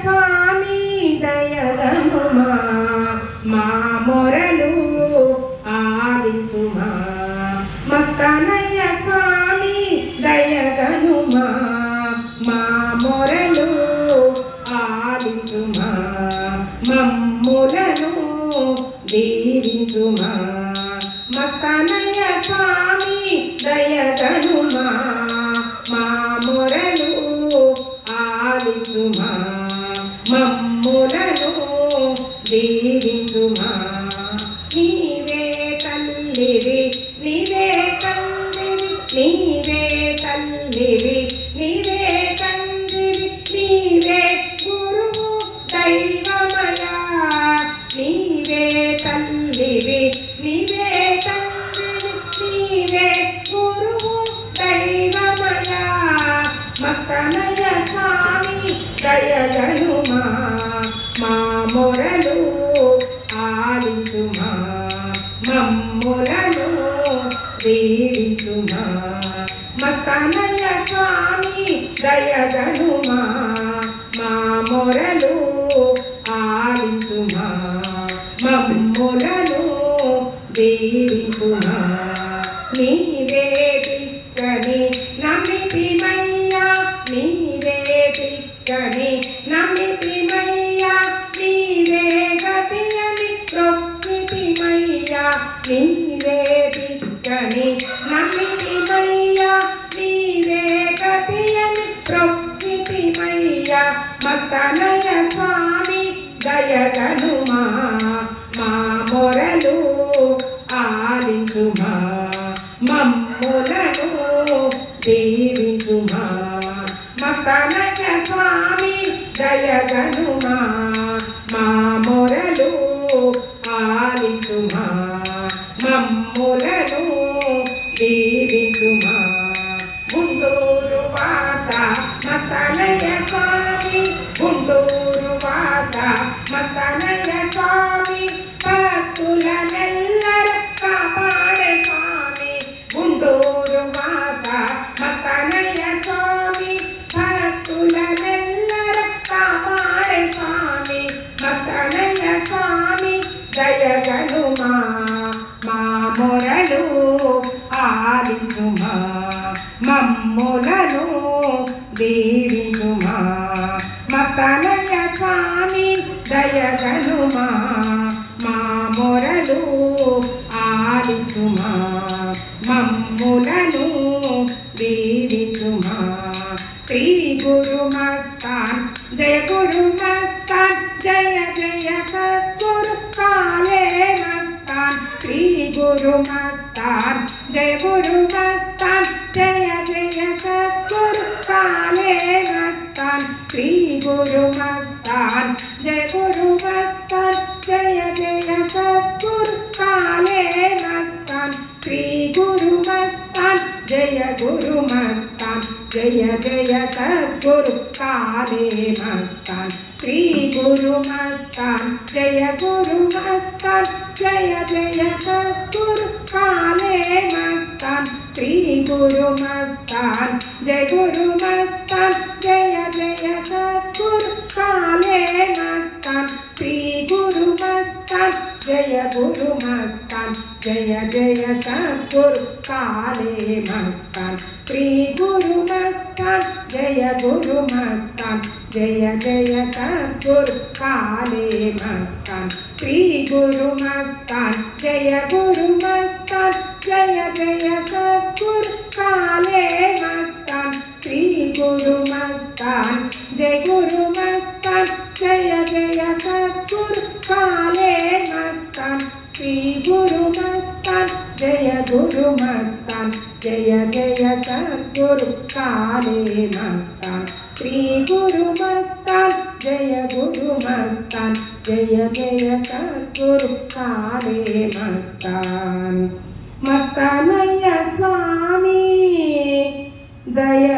స్వామి దయగనుమా మా మొరలు ఆలించుమా మస్తానయ్య స్వామి దయగనుమా మా మొరలు ఆలించుమా మమ్ములను దీవించుమా మస్తానయ్య స్వామి దయగనుమా మా మొరలు ఆలించుమా మమ్ములను దీవించుమా నీవే తల్లివి నీవే తండ్రివి నీవే తల్లివి నీవే తండ్రివి నీవే గురువు దైవమయా నీవే తల్లివి నీవే తండ్రివి నీవే గురువు దైవమయా మస్తానయ్య స్వామి దయగనుమా మా మొరలు ఆలించుమా మమ్ములను దీవించుమా మస్తానయ్య స్వామి దయగనుమా మా మొరలు ఆలించుమా మమ్ములను దీవించుమా నీవే దిక్కని నమ్మితిమయ్యా నీవే దిక్కని నమ్మితిమయ్యా నీవే గతియని ప్రొక్కితిమయ్యా నీవే దిక్కని నమ్మితిమయ్యా నీవే గతియని ప్రొక్కితిమయ్యా మస్తానయ్య స్వామి దయగనుమా మా మొరలు ఆలించుమా మమ్ములను దీవించుమా మస్తానయ్య స్వామి దయగనుమా మా మొరలు ఆలించుమా మమ్ములను దీవించుమా గుంటూరు వాస మస్తానయ్య స్వామి గుంటూరు వాస మస్తానయ్య స్వామి భక్తులనెల్లర కాపాడే స్వామి గుంటూరు వాస మస్తానయ్య స్వామి భక్తులనెల్లర కాపాడే స్వామి మస్తానయ్య స్వామి దయగనుమా మా మొరలు ఆలించుమా మమ్ములను దీవించుమా మస్తానయ్య స్వామి దయగనుమా మా మొరలు ఆలించుమా మమ్ములను దీవించుమా శ్రీ గురు మస్తాన్ జయ గురు మస్తాన్ జయ జయ సద్గురు కాలే మస్తాన్ శ్రీ గురు మస్తాన్ జయ గురు మస్తాన్ జయ జయ సద్గురు కాలే మస్తాన్ శ్రీ గురు మస్తాన్ జయ గురు మస్తాన్ జయ జయ సద్గురు కాలే మస్తాన్ శ్రీ గురు మస్తాన్ జయ గురు మస్తాన్ జయ జయ సద్గురు కాలే మస్తాన్ శ్రీ గురు మస్తాన్ జయ గురు మస్తాన్ జయ జయ సద్గురు కాలే మస్తాన్ శ్రీ గురు మస్తాన్ జయ గురు మస్తాన్ జయ జయ సద్గురు కాలే మస్తాన్ శ్రీ గురు మస్తాన్ జయ గురు మస్తాన్ జయ జయ సద్గురు కాలే మస్తాన్ శ్రీ గురు మస్తాన్ జయ గురు మస్తాన్ జయ జయ సద్గురు కాలే మస్తాన్ శ్రీ గురు మస్తాన్ జయ గురు మస్తాన్ జయ జయ సద్గురు కాలే మస్తాన్ శ్రీ గురు మస్తాన్ జయ గురు మస్తాన్ జయ జయ సద్గురు కాలే మస్తాన్ శ్రీ గురు మస్తాన్ జయ గురు మస్తాన్ జయ జయ సద్గురు కాలే మస్తాన్ శ్రీ గురు మస్తాన్ జయ గురు మస్తాన్ జయ జయ సద్గురు కాలే మస్తాన్ మస్తానయ్య స్వామి దయ